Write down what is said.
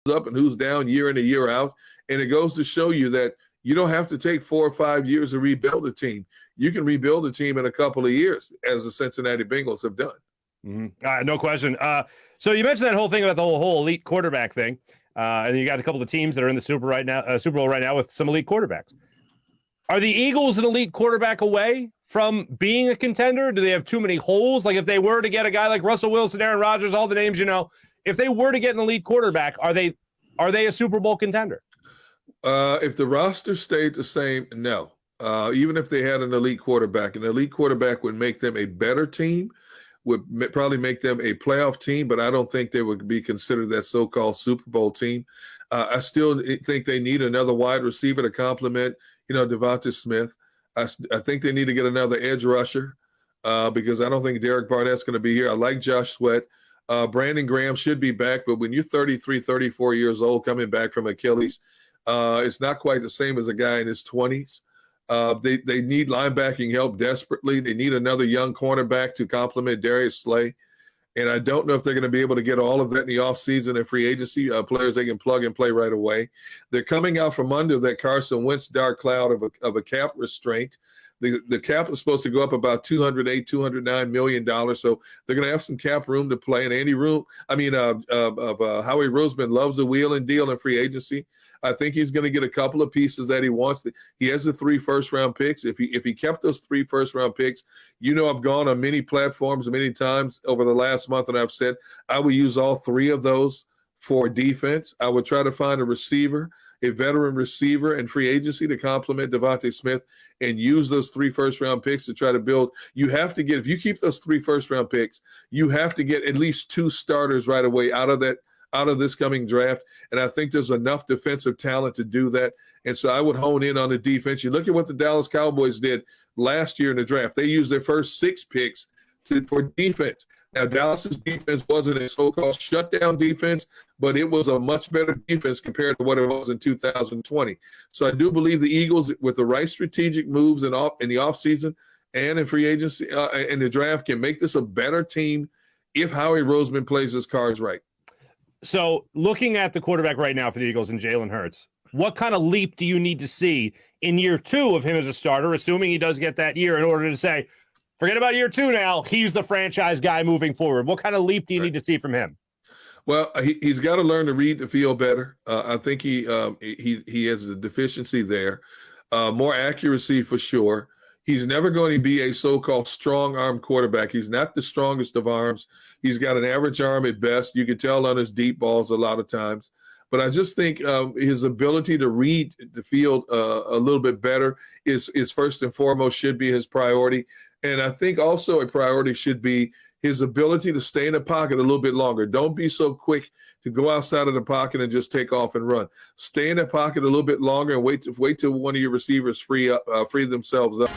up and who's down year in and year out. And it goes to show you that you don't have to take 4 or 5 years to rebuild a team. You can rebuild a team in a couple of years, as the Cincinnati Bengals have done. Mm-hmm. No question. So you mentioned that whole thing about the whole elite quarterback thing, and you got a couple of teams that are in the Super Bowl right now with some elite quarterbacks. Are the Eagles an elite quarterback away from being a contender? Do they have too many holes? Like if they were to get a guy like Russell Wilson, Aaron Rodgers, all the names you know, if they were to get an elite quarterback, are they a Super Bowl contender? If the roster stayed the same, no. Even if they had an elite quarterback would make them a better team, would probably make them a playoff team, but I don't think they would be considered that so-called Super Bowl team. I still think they need another wide receiver to complement, Devonta Smith. I think they need to get another edge rusher because I don't think Derrick Barnett's going to be here. I like Josh Sweat. Brandon Graham should be back, but when you're 33, 34 years old coming back from Achilles, it's not quite the same as a guy in his 20s. They need linebacking help desperately. They need another young cornerback to complement Darius Slay. And I don't know if they're going to be able to get all of that in the offseason and free agency players they can plug and play right away. They're coming out from under that Carson Wentz dark cloud of a cap restraint. The cap is supposed to go up about $208, $209 million. So they're going to have some cap room to play. And Howie Roseman loves the wheel and deal in free agency. I think he's going to get a couple of pieces that he wants. He has the 3 first-round picks. If he kept those 3 first-round picks, I've gone on many platforms many times over the last month, and I've said I would use all 3 of those for defense. I would try to find a receiver, a veteran receiver in free agency to complement Devontae Smith and use those 3 first-round picks to try to build. You have to get, if you keep those 3 first-round picks, you have to get at least 2 starters right away out of this coming draft. And I think there's enough defensive talent to do that. And so I would hone in on the defense. You look at what the Dallas Cowboys did last year in the draft. They used their first 6 picks for defense. Now, Dallas's defense wasn't a so-called shutdown defense, but it was a much better defense compared to what it was in 2020. So I do believe the Eagles, with the right strategic moves in the offseason and in free agency in the draft, can make this a better team if Howie Roseman plays his cards right. So looking at the quarterback right now for the Eagles and Jalen Hurts, what kind of leap do you need to see in year 2 of him as a starter, assuming he does get that year, in order to say, forget about year 2 now, he's the franchise guy moving forward? What kind of leap do you need to see from him? Well, he's got to learn to read the field better. I think he has a deficiency there. More accuracy for sure. He's never going to be a so-called strong-arm quarterback. He's not the strongest of arms. He's got an average arm at best. You can tell on his deep balls a lot of times. But I just think his ability to read the field a little bit better is first and foremost should be his priority. And I think also a priority should be his ability to stay in the pocket a little bit longer. Don't be so quick to go outside of the pocket and just take off and run. Stay in the pocket a little bit longer and wait till one of your receivers free themselves up.